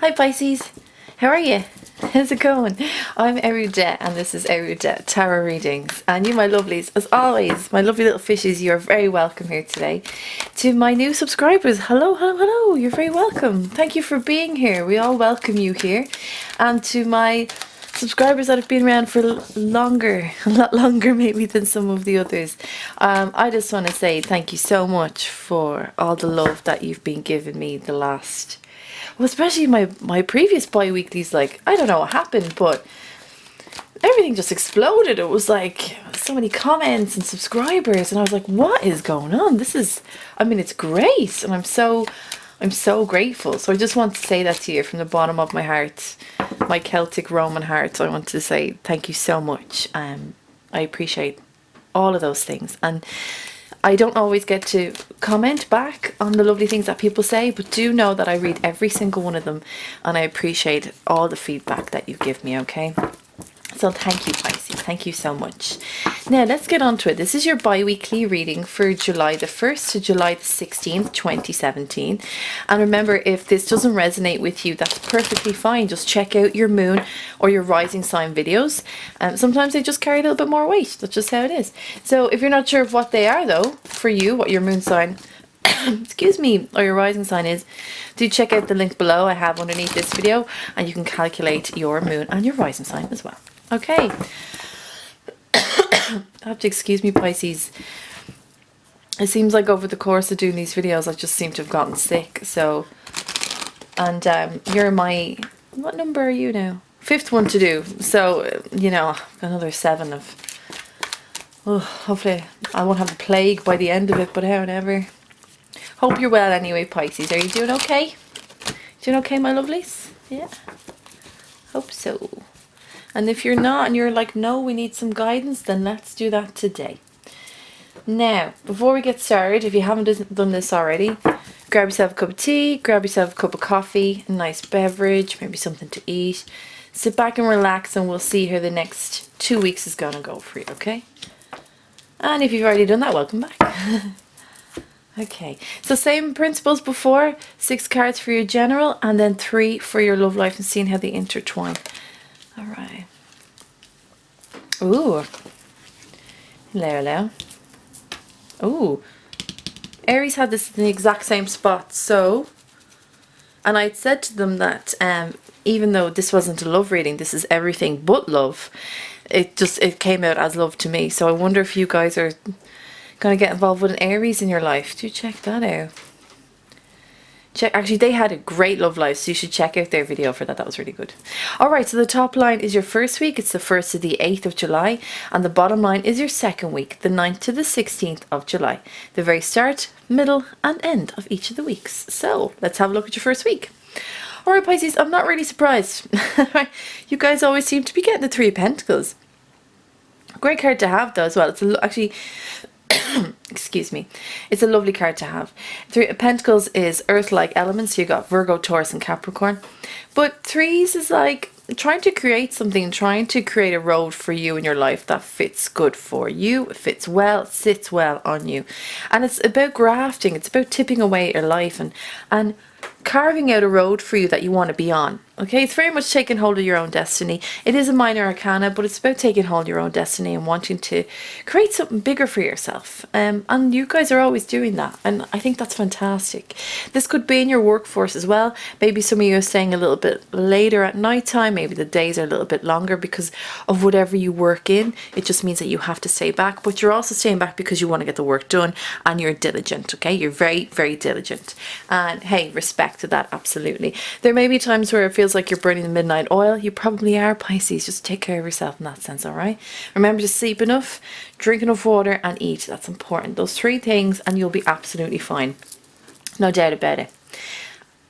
Hi Pisces, how are you? How's it going? I'm Eriu and this is Eriu Tarot Readings. And you, my lovelies, as always, my lovely little fishes, you are very welcome here today. To my new subscribers, hello, hello, hello, you're very welcome. Thank you for being here. We all welcome you here. And to my subscribers that have been around for longer, a lot longer maybe than some of the others, I just want to say thank you so much for all the love that you've been giving me the last, well, especially my previous bi-weeklies. Like, I don't know what happened, but everything just exploded. It was like so many comments and subscribers, and I was like, what is going on? This is, I mean, it's great, and I'm so grateful. So I just want to say that to you from the bottom of my heart, my Celtic Roman heart. I want to say thank you so much. I appreciate all of those things, and I don't always get to comment back on the lovely things that people say, but do know that I read every single one of them, and I appreciate all the feedback that you give me, okay? So thank you, Pisces. Thank you so much. Now let's get on to it. This is your bi-weekly reading for July the 1st to July the 16th, 2017. And remember, if this doesn't resonate with you, that's perfectly fine. Just check out your moon or your rising sign videos. Sometimes they just carry a little bit more weight. That's just how it is. So if you're not sure of what they are though, for you, what your moon sign excuse me, or your rising sign is, do check out the link below I have underneath this video, and you can calculate your moon and your rising sign as well. Okay. I have to excuse me, Pisces. It seems like over the course of doing these videos I just seem to have gotten sick. So, and you're my, what number are you now? 5th one to do. So, you know, another 7 of, oh, hopefully I won't have the plague by the end of it, but however. Hope you're well anyway, Pisces. Are you doing okay? Doing okay, my lovelies? Yeah? Hope so. And if you're not and you're like, no, we need some guidance, then let's do that today. Now, before we get started, if you haven't done this already, grab yourself a cup of tea, grab yourself a cup of coffee, a nice beverage, maybe something to eat. Sit back and relax, and we'll see how the next 2 weeks is going to go for you, okay? And if you've already done that, welcome back. Okay, so same principles before. 6 cards for your general, and then 3 for your love life, and seeing how they intertwine. All right. Ooh. Hello, hello. Ooh. Aries had this in the exact same spot, so, and I'd said to them that even though this wasn't a love reading, this is everything but love. It came out as love to me. So I wonder if you guys are going to get involved with an Aries in your life. Do check that out. Actually, they had a great love life, so you should check out their video for that. That was really good. All right, so the top line is your first week. It's the 1st to the 8th of July. And the bottom line is your second week, the 9th to the 16th of July. The very start, middle, and end of each of the weeks. So let's have a look at your first week. All right, Pisces, I'm not really surprised. You guys always seem to be getting the 3 of Pentacles. Great card to have, though, as well. It's actually... excuse me, it's a lovely card to have. 3 of Pentacles is earth-like elements. So you got Virgo, Taurus, and Capricorn. But 3s is like trying to create something, trying to create a road for you in your life that fits good for you, fits well, sits well on you. And it's about grafting. It's about tipping away at your life and carving out a road for you that you want to be on. Okay, it's very much taking hold of your own destiny. It is a minor arcana, but it's about taking hold of your own destiny and wanting to create something bigger for yourself. And you guys are always doing that, and I think that's fantastic. This could be in your workforce as well. Maybe some of you are staying a little bit later at night time. Maybe the days are a little bit longer because of whatever you work in. It just means that you have to stay back, but you're also staying back because you want to get the work done, and you're diligent. Okay, you're very, very diligent, and hey, respect to that. Absolutely. There may be times where it feels like you're burning the midnight oil. You probably are, Pisces. Just take care of yourself in that sense. All right, remember to sleep enough, drink enough water, and eat. That's important. Those 3 things and you'll be absolutely fine, no doubt about it.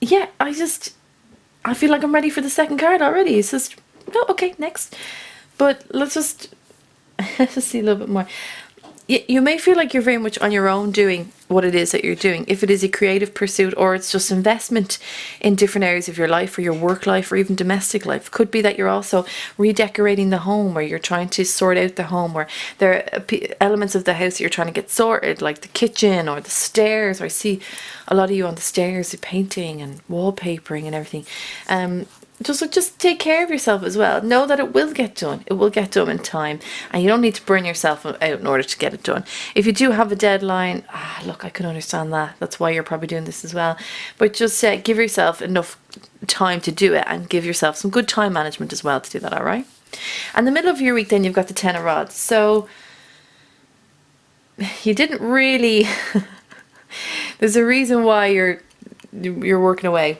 Yeah, I feel like I'm ready for the second card already. It's just, oh, okay, next. But let's just see a little bit more. you may feel like you're very much on your own doing what it is that you're doing. If it is a creative pursuit or it's just investment in different areas of your life or your work life or even domestic life. Could be that you're also redecorating the home, or you're trying to sort out the home, or there are elements of the house that you're trying to get sorted, like the kitchen or the stairs. I see a lot of you on the stairs painting and wallpapering and everything. Just take care of yourself as well. Know that it will get done. It will get done in time, and you don't need to burn yourself out in order to get it done. If you do have a deadline, look, I can understand that. That's why you're probably doing this as well. But just give yourself enough time to do it, and give yourself some good time management as well to do that, all right? And the middle of your week, then you've got the Ten of Rods. So you didn't really... There's a reason why you're working away.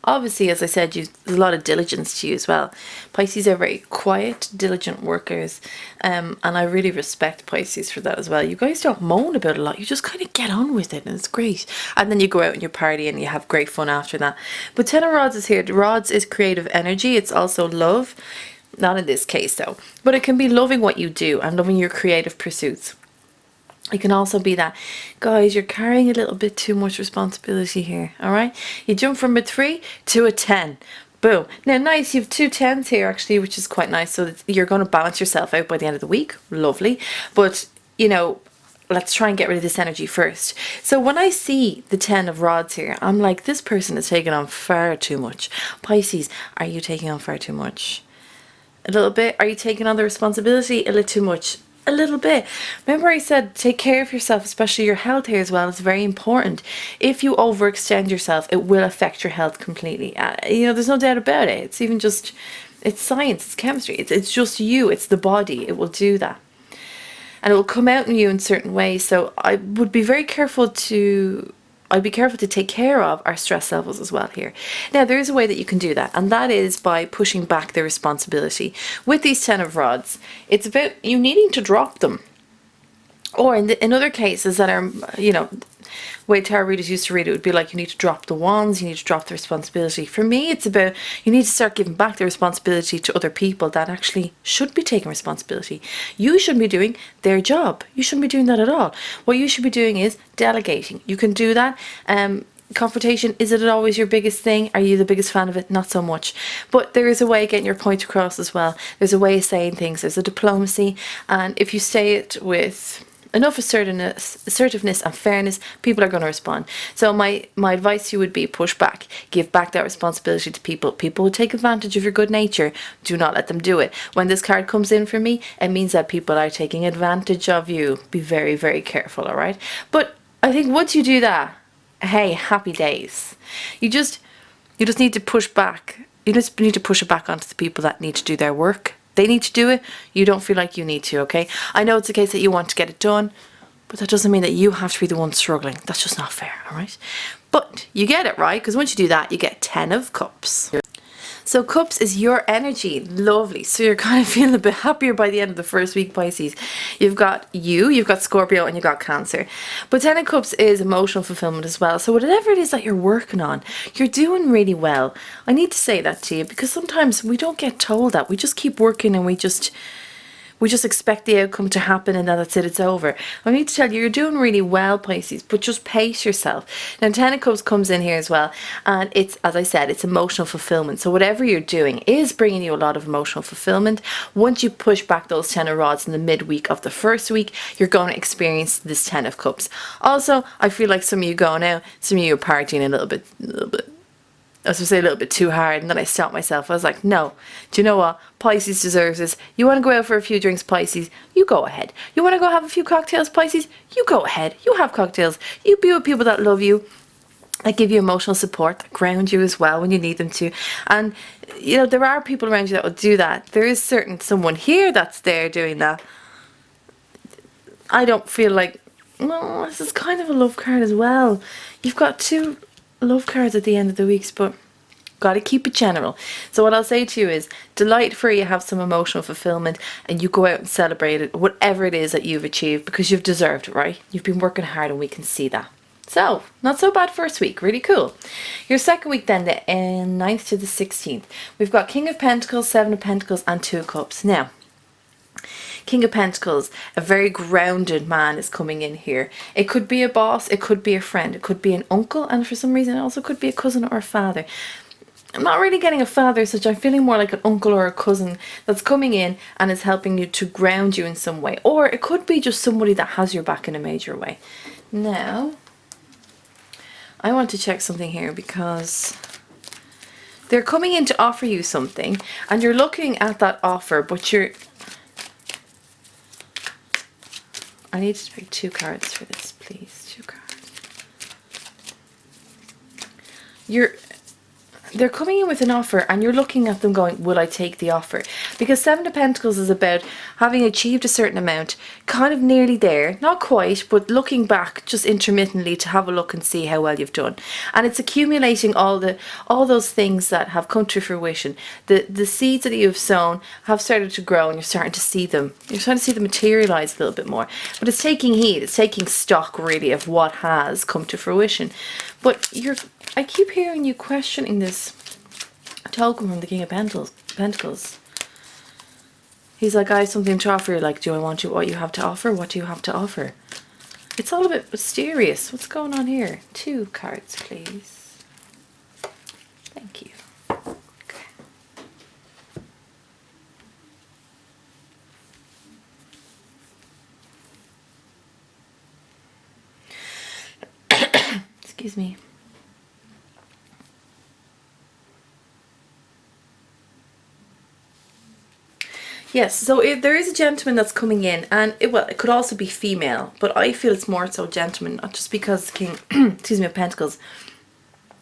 Obviously, as I said, there's a lot of diligence to you as well. Pisces are very quiet, diligent workers, and I really respect Pisces for that as well. You guys don't moan about a lot. You just kind of get on with it, and it's great. And then you go out and you party and you have great fun after that. But Ten of Rods is here. The Rods is creative energy. It's also love. Not in this case, though. But it can be loving what you do and loving your creative pursuits. It can also be that, guys, you're carrying a little bit too much responsibility here, all right? You jump from a 3 to a 10. Boom. Now, nice, you have 2 10s here, actually, which is quite nice. So that you're going to balance yourself out by the end of the week. Lovely. But, you know, let's try and get rid of this energy first. So when I see the 10 of Rods here, I'm like, this person is taking on far too much. Pisces, are you taking on far too much? A little bit. Are you taking on the responsibility a little too much? A little bit. Remember I said take care of yourself, especially your health here as well. It's very important. If you overextend yourself, it will affect your health completely. You know, there's no doubt about it. It's even just, it's science, it's chemistry. It's just you, it's the body. It will do that. And it will come out in you in certain ways. So I would be very careful I'd be careful to take care of our stress levels as well here. Now, there is a way that you can do that, and that is by pushing back the responsibility. With these 10 of Rods, it's about you needing to drop them. Or in other cases that are, you know, way tarot readers used to read it would be like you need to drop the wands, you need to drop the responsibility. For me, it's about you need to start giving back the responsibility to other people that actually should be taking responsibility. You shouldn't be doing their job. You shouldn't be doing that at all. What you should be doing is delegating. You can do that. Confrontation, is it always your biggest thing? Are you the biggest fan of it? Not so much. But there is a way of getting your point across as well. There's a way of saying things. There's a diplomacy. And if you say it with enough assertiveness and fairness, people are going to respond. So my advice to you would be push back. Give back that responsibility to people. People will take advantage of your good nature. Do not let them do it. When this card comes in for me, it means that people are taking advantage of you. Be very, very careful, all right? But I think once you do that, hey, happy days. You just need to push back. You just need to push it back onto the people that need to do their work. They need to do it. You don't feel like you need to, okay? I know it's a case that you want to get it done, but that doesn't mean that you have to be the one struggling. That's just not fair, all right? But you get it, right? Because once you do that, you get 10 of Cups. So Cups is your energy. Lovely. So you're kind of feeling a bit happier by the end of the first week, Pisces. You've got Scorpio, and you've got Cancer. But 10 of Cups is emotional fulfillment as well. So whatever it is that you're working on, you're doing really well. I need to say that to you because sometimes we don't get told that. We just keep working and we just expect the outcome to happen and then that's it, it's over. I need to tell you, you're doing really well, Pisces, but just pace yourself. Now, 10 of Cups comes in here as well, and it's, as I said, it's emotional fulfillment. So whatever you're doing is bringing you a lot of emotional fulfillment. Once you push back those 10 of Rods in the midweek of the first week, you're going to experience this 10 of Cups. Also, I feel like some of you going out, some of you are partying a little bit, I was going to say a little bit too hard, and then I stopped myself. I was like, no, do you know what? Pisces deserves this. You want to go out for a few drinks, Pisces? You go ahead. You want to go have a few cocktails, Pisces? You go ahead. You have cocktails. You be with people that love you, that give you emotional support, that ground you as well when you need them to. And, you know, there are people around you that will do that. There is someone here that's there doing that. I don't feel like, no, this is kind of a love card as well. You've got 2 love cards at the end of the weeks, but got to keep it general. So what I'll say to you is delight for you have some emotional fulfillment and you go out and celebrate it, whatever it is that you've achieved, because you've deserved it, right? You've been working hard and we can see that. So, not so bad first week, really cool. Your second week then, the 9th to the 16th, we've got King of Pentacles, Seven of Pentacles and Two of Cups. Now, King of Pentacles, a very grounded man is coming in here. It could be a boss, it could be a friend, it could be an uncle, and for some reason it also could be a cousin or a father. I'm not really getting a father, so I'm feeling more like an uncle or a cousin that's coming in and is helping you to ground you in some way. Or it could be just somebody that has your back in a major way. Now, I want to check something here because they're coming in to offer you something and you're looking at that offer, but I need to pick 2 cards for this, please. 2 cards. They're coming in with an offer and you're looking at them going, will I take the offer? Because Seven of Pentacles is about having achieved a certain amount, kind of nearly there, not quite, but looking back just intermittently to have a look and see how well you've done. And it's accumulating all those things that have come to fruition. The seeds that you've sown have started to grow and you're starting to see them. You're starting to see them materialize a little bit more. But it's taking heed, it's taking stock really of what has come to fruition. But I keep hearing you questioning this token from the King of Pentacles. He's like, I have something to offer you. Like, do I want what you have to offer? What do you have to offer? It's all a bit mysterious. What's going on here? 2 cards, please. Thank you. Okay. Excuse me. Yes, so there is a gentleman that's coming in, and it could also be female, but I feel it's more so gentleman, not just because King, excuse me, of Pentacles,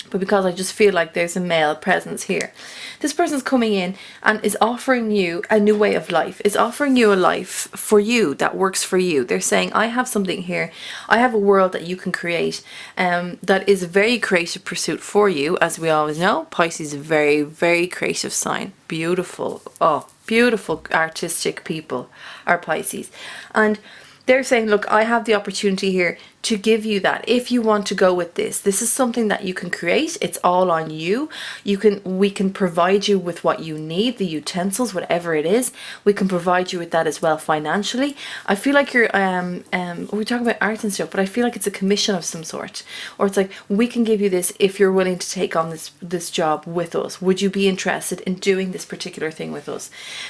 but because I just feel like there's a male presence here. This person's coming in and is offering you a new way of life, is offering you a life for you that works for you. They're saying, I have something here, I have a world that you can create that is a very creative pursuit for you. As we always know, Pisces is a very, very creative sign. Beautiful, oh, beautiful artistic people are Pisces. And they're saying, look, I have the opportunity here to give you that. If you want to go with this is something that you can create. It's all on you. We can provide you with what you need, the utensils, whatever it is. We can provide you with that as well financially. I feel like you're we're talking about art and stuff, but I feel like it's a commission of some sort, or it's like, we can give you this if you're willing to take on this job with us. Would you be interested in doing this particular thing with us?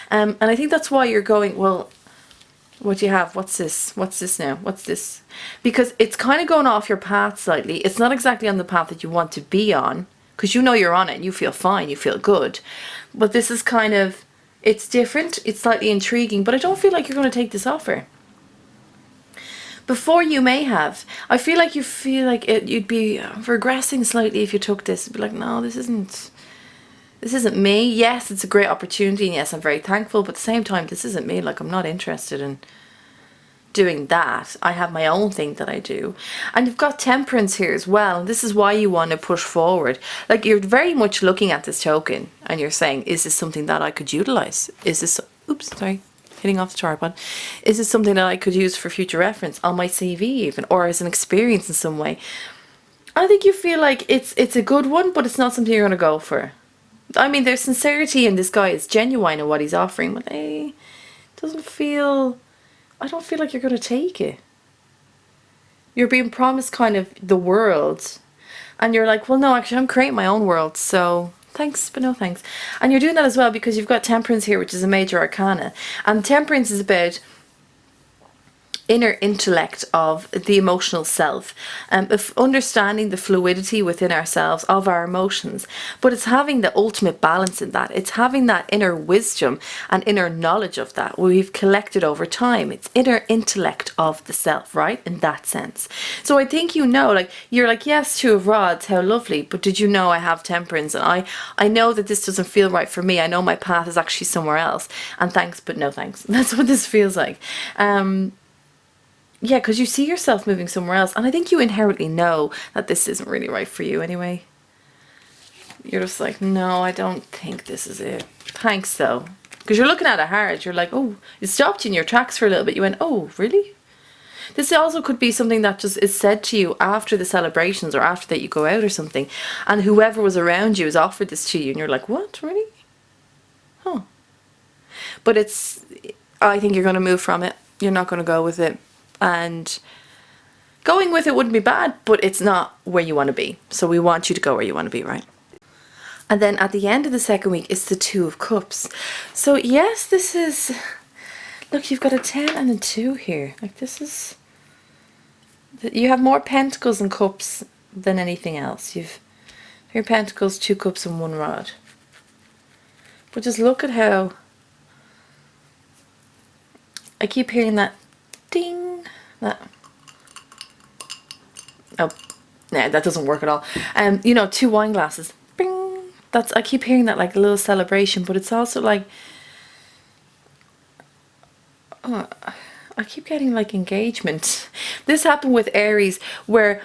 And I think that's why you're going, well, what do you have? What's this? What's this now? What's this? Because it's kind of going off your path slightly. It's not exactly on the path that you want to be on, because you know you're on it and you feel fine, you feel good. But this is kind of, it's different, it's slightly intriguing, but I don't feel like you're going to take this offer. Before you may have. I feel like you'd be regressing slightly if you took this. You'd be like, no, this isn't me. Yes, it's a great opportunity, and yes, I'm very thankful, but at the same time, this isn't me. Like, I'm not interested in doing that. I have my own thing that I do. And you've got Temperance here as well, and this is why you want to push forward. Like, you're very much looking at this token and you're saying, is this something that I could utilize? Is this, oops, sorry, hitting off the tripod. Is this something that I could use for future reference on my CV even, or as an experience in some way? I think you feel like it's a good one, but it's not something you're going to go for. I mean, there's sincerity in this guy. It's genuine in what he's offering, but I don't feel like you're going to take it. You're being promised kind of the world, and you're like, well, no, actually, I'm creating my own world, so thanks, but no thanks. And you're doing that as well because you've got Temperance here, which is a major arcana. And Temperance is about inner intellect of the emotional self, of understanding the fluidity within ourselves of our emotions, but it's having the ultimate balance in that. It's having that inner wisdom and inner knowledge of that we've collected over time. It's inner intellect of the self, right, in that sense. So I think like, you're like, yes, 2 of Rods, how lovely, but did you know I have Temperance, and I know that this doesn't feel right for me. I know my path is actually somewhere else, and thanks, but no thanks. That's what this feels like. Yeah, because you see yourself moving somewhere else, and I think you inherently know that this isn't really right for you anyway. You're just like, no, I don't think this is it. Thanks, though. Because you're looking at it hard. You're like, oh, it stopped you in your tracks for a little bit. You went, oh, really? This also could be something that just is said to you after the celebrations or after that you go out or something, and whoever was around you has offered this to you and you're like, what, really? Huh. But I think you're going to move from it. You're not going to go with it. And going with it wouldn't be bad, but it's not where you want to be. So we want you to go where you want to be, right? And then at the end of the second week, it's the Two of Cups. So yes, this is... Look, you've got a 10 and a 2 here. Like, this is... You have more pentacles and cups than anything else. You've 3 pentacles, 2 cups and 1 rod. But just look at how... I keep hearing that ding. That... Oh, nah, that doesn't work at all. You know, 2 wine glasses. Bing. I keep hearing that like a little celebration, but it's also like... Oh, I keep getting like engagement. This happened with Aries, where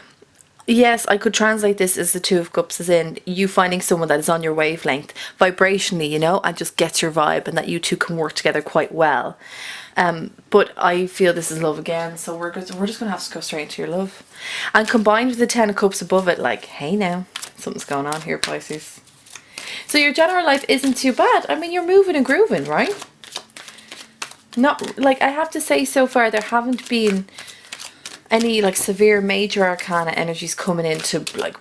yes, I could translate this as the Two of Cups, as in you finding someone that is on your wavelength vibrationally, you know, and just gets your vibe, and that you two can work together quite well. But I feel this is love again, so we're just gonna have to go straight into your love, and combined with the 10 of Cups above it, like, hey now, something's going on here, Pisces. So your general life isn't too bad. I mean, you're moving and grooving, right? Not, like, I have to say, so far there haven't been any like severe major arcana energies coming in to like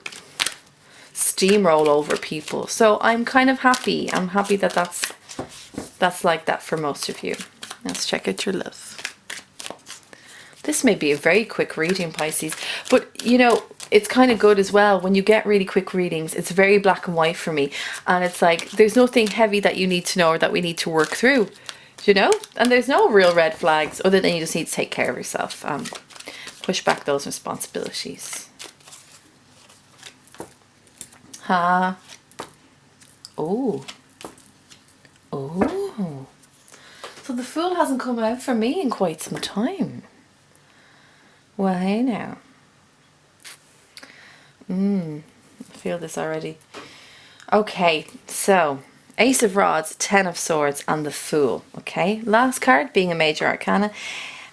steamroll over people. So I'm kind of happy. I'm happy that that's like that for most of you. Let's check out your love. This may be a very quick reading, Pisces, but you know, it's kind of good as well. When you get really quick readings, it's very black and white for me. And it's like, there's nothing heavy that you need to know or that we need to work through. You know, and there's no real red flags other than you just need to take care of yourself. Push back those responsibilities. Ha. Oh. Oh. So the Fool hasn't come out for me in quite some time. Well, hey now. I feel this already. Okay, so Ace of Rods, 10 of Swords, and the Fool. Okay, last card being a major arcana,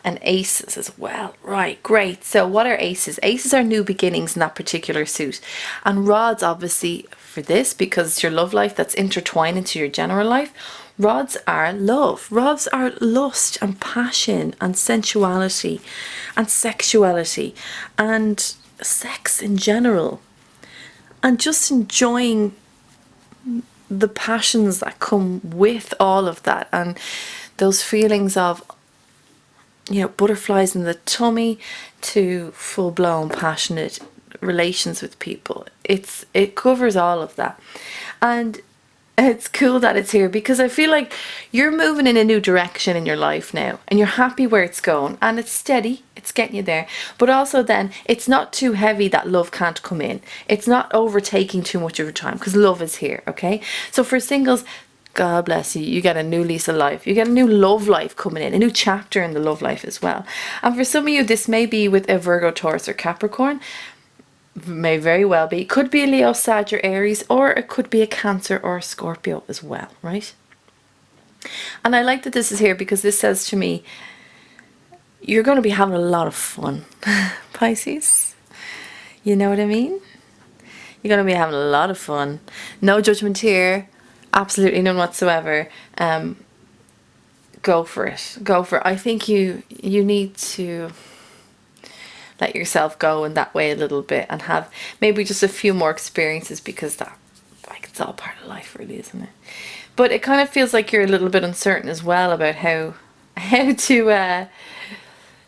and aces as well. Right, great. So what are aces? Aces are new beginnings in that particular suit, and rods obviously for this, because it's your love life that's intertwined into your general life. Rods are love. Rods are lust and passion and sensuality and sexuality and sex in general, and just enjoying the passions that come with all of that, and those feelings of, you know, butterflies in the tummy to full-blown passionate relations with people. It covers all of that, and it's cool that it's here, because I feel like you're moving in a new direction in your life now, and you're happy where it's going, and it's steady, it's getting you there, but also then it's not too heavy that love can't come in. It's not overtaking too much of your time, because love is here. Okay, so for singles, God bless you, you get a new lease of life. You get a new love life coming in, a new chapter in the love life as well. And for some of you, this may be with a Virgo, Taurus or Capricorn. May very well be. Could be a Leo, Sag or Aries, or it could be a Cancer or a Scorpio as well, right? And I like that this is here, because this says to me, you're going to be having a lot of fun, Pisces. You know what I mean? You're going to be having a lot of fun. No judgment here. Absolutely none whatsoever. Go for it. Go for it. I think you need to let yourself go in that way a little bit, and have maybe just a few more experiences, because that, like, it's all part of life really, isn't it? But it kind of feels like you're a little bit uncertain as well about how to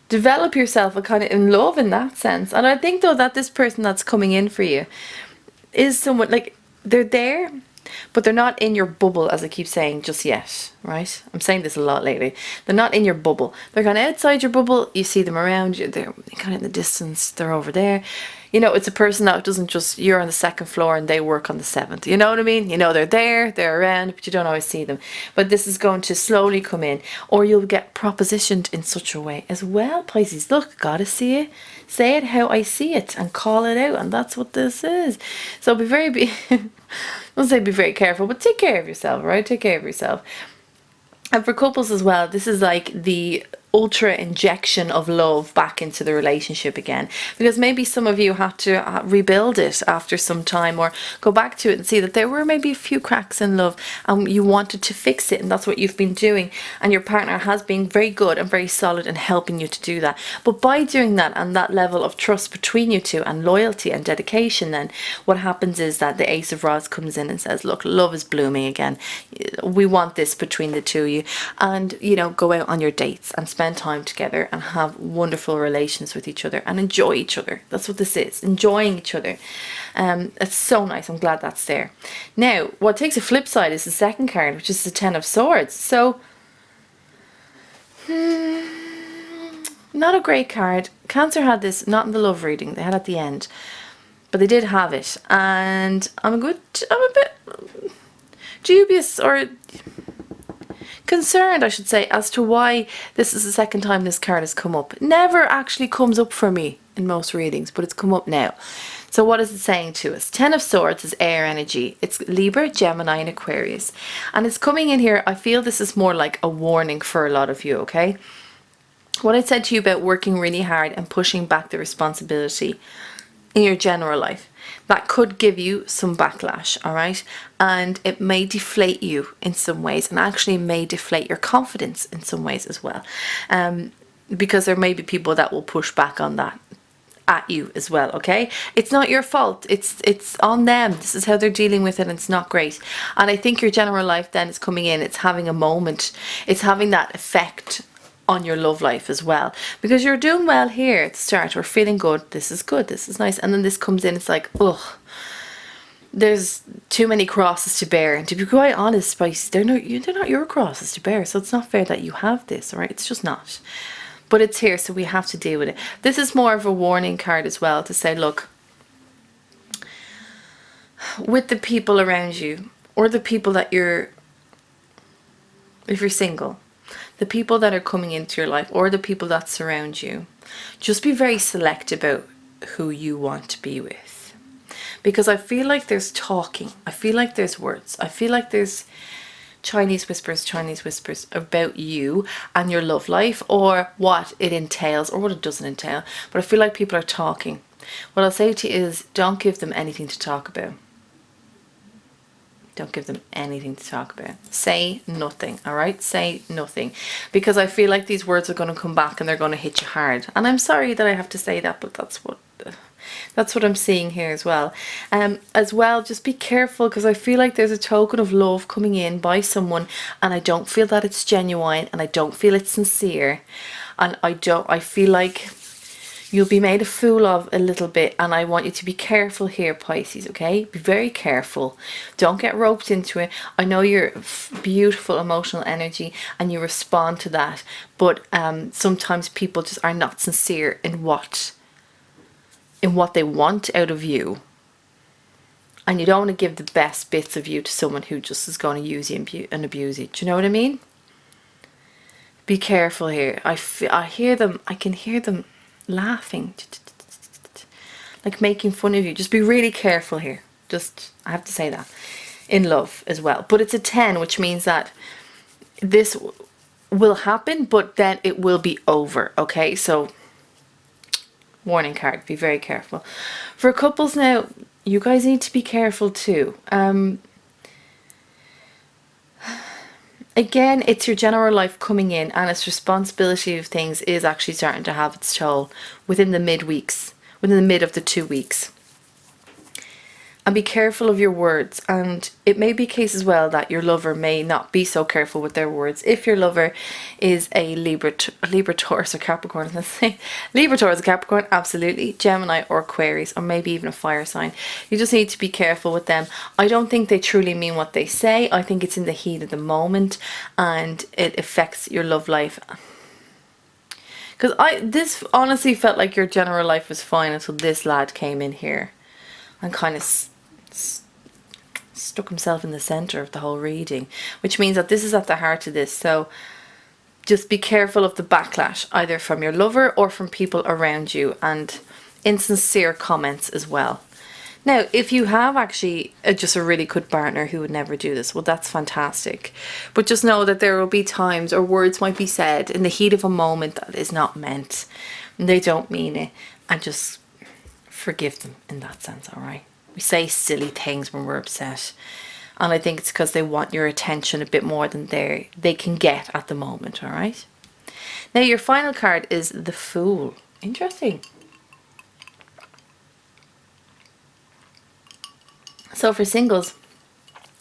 develop yourself, a kind of in love in that sense. And I think though that this person that's coming in for you is someone, like, they're there, but they're not in your bubble, as I keep saying, just yet, right? I'm saying this a lot lately. They're not in your bubble. They're kind of outside your bubble. You see them around you. They're kind of in the distance. They're over there. You know, it's a person that doesn't just, you're on the 2nd floor and they work on the 7th. You know what I mean? You know, they're there, they're around, but you don't always see them. But this is going to slowly come in, or you'll get propositioned in such a way as well, Pisces. Look, gotta see it. Say it how I see it and call it out. And that's what this is. So be very... I won't say be very careful, but take care of yourself, right? Take care of yourself. And for couples as well, this is like the ultra injection of love back into the relationship again, because maybe some of you had to rebuild it after some time, or go back to it and see that there were maybe a few cracks in love and you wanted to fix it, and that's what you've been doing, and your partner has been very good and very solid in helping you to do that. But by doing that, and that level of trust between you two and loyalty and dedication, then what happens is that the Ace of Rods comes in and says, look, love is blooming again, we want this between the two of you, and you know, go out on your dates and spend time together and have wonderful relations with each other and enjoy each other. That's what this is, enjoying each other. It's so nice. I'm glad that's there. Now what takes a flip side is the second card, which is the Ten of Swords. So not a great card. Cancer had this not in the love reading, they had it at the end, but they did have it, and I'm a bit dubious, or concerned I should say, as to why this is the second time this card has come up. It never actually comes up for me in most readings, but it's come up now. So what is it saying to us? Ten of Swords is air energy. It's Libra, Gemini and Aquarius, and it's coming in here. I feel this is more like a warning for a lot of you, okay? What I said to you about working really hard and pushing back the responsibility in your general life, that could give you some backlash, all right? And it may deflate you in some ways, and actually may deflate your confidence in some ways as well, because there may be people that will push back on that at you as well, okay? It's not your fault, it's on them. This is how they're dealing with it, and it's not great. And I think your general life then is coming in, it's having a moment, it's having that effect on your love life as well, because you're doing well here at the start, we're feeling good, this is nice, and then this comes in, it's like, ugh, there's too many crosses to bear. And to be quite honest, Spice, they're not your crosses to bear, so it's not fair that you have this, all right? It's just not. But it's here, so we have to deal with it. This is more of a warning card as well, to say, look, with the people around you, or the people that if you're single, the people that are coming into your life, or the people that surround you, just be very select about who you want to be with. Because I feel like there's talking, I feel like there's words, I feel like there's Chinese whispers about you and your love life, or what it entails or what it doesn't entail. But I feel like people are talking. What I'll say to you is, don't give them anything to talk about. Don't give them anything to talk about. Say nothing, all right? Say nothing. Because I feel like these words are going to come back and they're going to hit you hard. And I'm sorry that I have to say that, but that's what I'm seeing here as well. As well, just be careful, because I feel like there's a token of love coming in by someone, and I don't feel that it's genuine, and I don't feel it's sincere. And I feel like you'll be made a fool of a little bit, and I want you to be careful here, Pisces, okay? Be very careful. Don't get roped into it. I know you're beautiful emotional energy and you respond to that, but sometimes people just are not sincere in what they want out of you, and you don't want to give the best bits of you to someone who just is going to use you and abuse you. Do you know what I mean? Be careful here. I can hear them laughing, like making fun of you. Just be really careful here. Just, I have to say that, in love as well. But it's a 10, which means that this will happen, but then it will be over, okay? So warning card, be very careful. For couples now, you guys need to be careful too. Again, it's your general life coming in, and its responsibility of things is actually starting to have its toll within the mid of the 2 weeks. And be careful of your words. And it may be a case as well that your lover may not be so careful with their words. If your lover is a Libra, Taurus or Capricorn, let's say. Libra, Taurus or Capricorn, absolutely. Gemini or Aquarius, or maybe even a fire sign. You just need to be careful with them. I don't think they truly mean what they say. I think it's in the heat of the moment, and it affects your love life. Because this honestly felt like your general life was fine until this lad came in here and kind of stuck himself in the center of the whole reading, which means that this is at the heart of this. So just be careful of the backlash, either from your lover or from people around you, and insincere comments as well. Now, if you have actually just a really good partner who would never do this, well, that's fantastic. But just know that there will be times or words might be said in the heat of a moment that is not meant. And they don't mean it. And just forgive them in that sense, all right? We say silly things when we're upset. And I think it's because they want your attention a bit more than they can get at the moment, all right? Now, your final card is the Fool. Interesting. So for singles,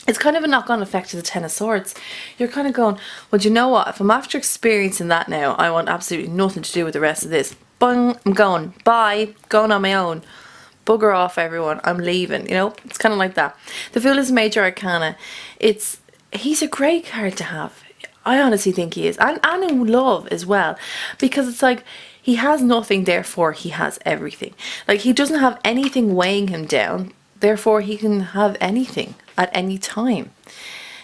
it's kind of a knock-on effect to the Ten of Swords. You're kind of going, well, do you know what? If I'm after experiencing that now, I want absolutely nothing to do with the rest of this. Bung, I'm going. Bye. Going on my own. Bugger off, everyone. I'm leaving. You know, it's kind of like that. The Fool is Major Arcana. He's a great card to have. I honestly think he is. And in love as well. Because it's like, he has nothing, therefore he has everything. Like, he doesn't have anything weighing him down. Therefore, he can have anything at any time.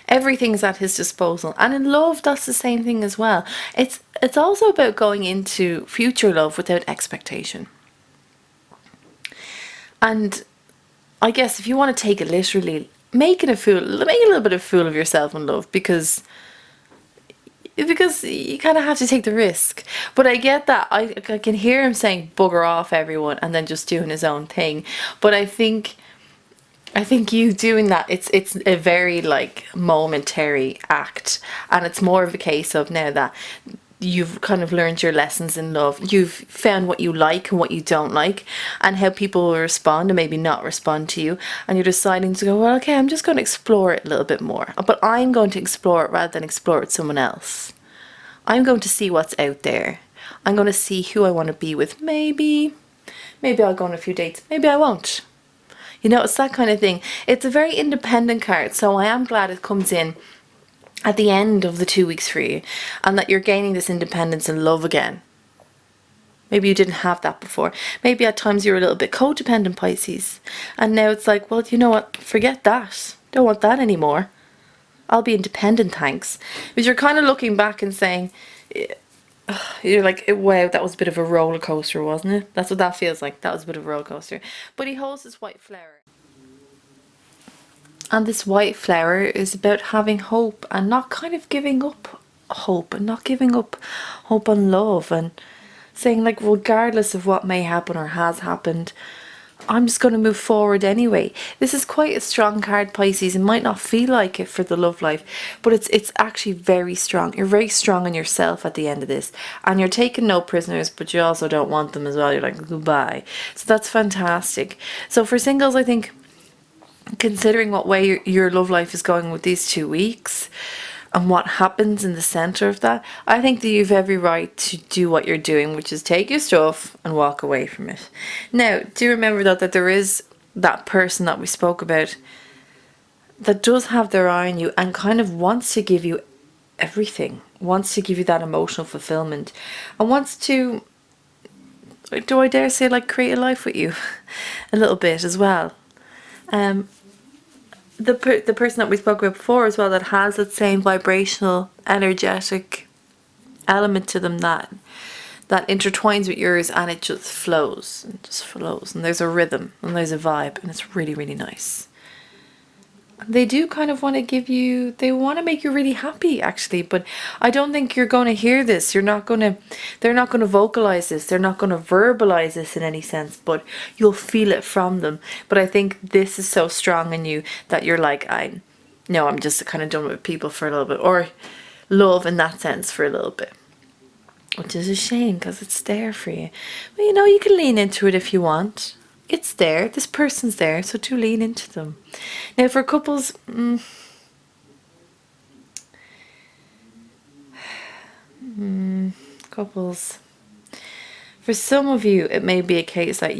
Everything's at his disposal. And in love, that's the same thing as well. It's also about going into future love without expectation. And I guess if you want to take it literally, make a little bit of fool of yourself in love, because you kind of have to take the risk. But I get that. I can hear him saying bugger off, everyone, and then just doing his own thing. But I think you doing that, it's a very like momentary act, and it's more of a case of now that you've kind of learned your lessons in love, you've found what you like and what you don't like, and how people will respond and maybe not respond to you, and you're deciding to go, well, okay, I'm just going to explore it a little bit more, but I'm going to explore it rather than explore it with someone else. I'm going to see what's out there. I'm going to see who I want to be with. Maybe I'll go on a few dates, maybe I won't. You know, it's that kind of thing. It's a very independent card, so I am glad it comes in at the end of the 2 weeks for you, and that you're gaining this independence and love again. Maybe you didn't have that before. Maybe at times you were a little bit codependent, Pisces, and now it's like, well, you know what, forget that. Don't want that anymore. I'll be independent, thanks. Because you're kind of looking back and saying, you're like, wow, that was a bit of a roller coaster, wasn't it? That's what that feels like. That was a bit of a roller coaster. But he holds this white flower. And this white flower is about having hope and not kind of giving up hope, and not giving up hope on love, and saying, like, regardless of what may happen or has happened, I'm just going to move forward anyway. This is quite a strong card, Pisces. It might not feel like it for the love life, but it's actually very strong. You're very strong in yourself at the end of this, and you're taking no prisoners, but you also don't want them as well. You're like, goodbye. So that's fantastic. So for singles, I think, considering what way your love life is going with these 2 weeks and what happens in the center of that, I think that you've every right to do what you're doing, which is take your stuff and walk away from it. Now, do remember though that there is that person that we spoke about that does have their eye on you and kind of wants to give you everything, wants to give you that emotional fulfillment, and wants to, do I dare say, like, create a life with you a little bit as well. The person that we spoke about before as well, that has that same vibrational, energetic element to them that intertwines with yours, and it just flows and there's a rhythm and there's a vibe, and it's really, really nice. They do kind of want to give you, they want to make you really happy actually, but I don't think you're going to hear this. They're not going to vocalize this. They're not going to verbalize this in any sense, but you'll feel it from them. But I think this is so strong in you that you're like, I'm just kind of done with people for a little bit, or love in that sense for a little bit. Which is a shame, because it's there for you. But you know, you can lean into it if you want. It's there. This person's there, so do lean into them. Now, for couples, for some of you, it may be a case that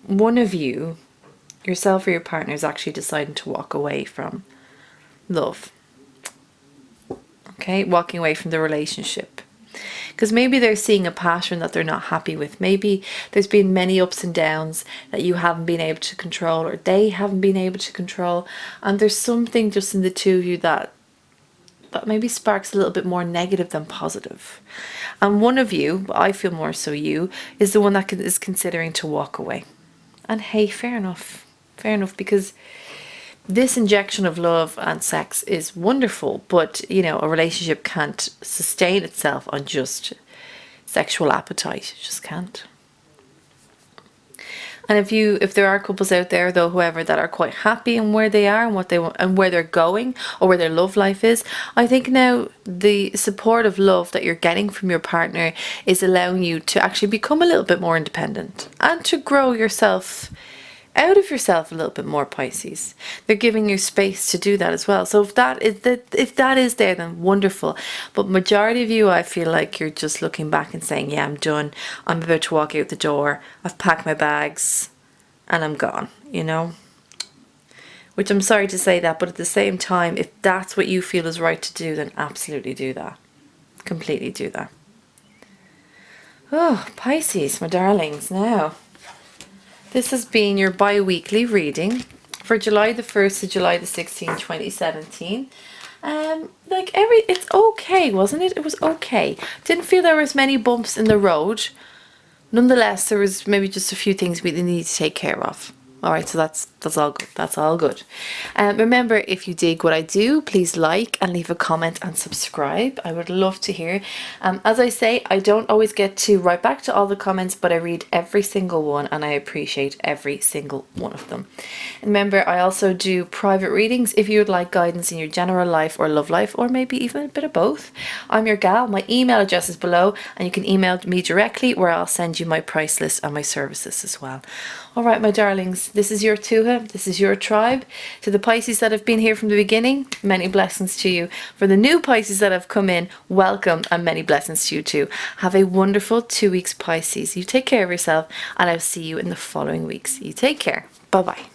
one of you, yourself or your partner, is actually deciding to walk away from love. Okay, walking away from the relationship. Because maybe they're seeing a pattern that they're not happy with. Maybe there's been many ups and downs that you haven't been able to control, or they haven't been able to control. And there's something just in the two of you that maybe sparks a little bit more negative than positive. And one of you, I feel more so you, is the one that is considering to walk away. And hey, fair enough. Fair enough, because this injection of love and sex is wonderful, but you know, a relationship can't sustain itself on just sexual appetite. It just can't. And if there are couples out there though, whoever, that are quite happy in where they are and what they want and where they're going, or where their love life is, I think now the support of love that you're getting from your partner is allowing you to actually become a little bit more independent and to grow yourself out of yourself a little bit more, Pisces. They're giving you space to do that as well. So if that is there, then wonderful. But majority of you, I feel like you're just looking back and saying, yeah, I'm done. I'm about to walk out the door. I've packed my bags and I'm gone, you know? Which I'm sorry to say that, but at the same time, if that's what you feel is right to do, then absolutely do that. Completely do that. Oh, Pisces, my darlings, now. This has been your bi-weekly reading for July the 1st to July the 16th, 2017. It's okay, wasn't it? It was okay. Didn't feel there was many bumps in the road. Nonetheless, there was maybe just a few things we need to take care of. All right, so that's all good. That's all good. Remember, if you dig what I do, please like and leave a comment and subscribe. I would love to hear. As I say, I don't always get to write back to all the comments, but I read every single one and I appreciate every single one of them. And remember, I also do private readings if you would like guidance in your general life or love life, or maybe even a bit of both. I'm your gal. My email address is below and you can email me directly, where I'll send you my price list and my services as well. All right, my darlings, this is your Tuatha, this is your tribe. To the Pisces that have been here from the beginning, many blessings to you. For the new Pisces that have come in, welcome, and many blessings to you too. Have a wonderful 2 weeks, Pisces. You take care of yourself, and I'll see you in the following weeks. You take care. Bye-bye.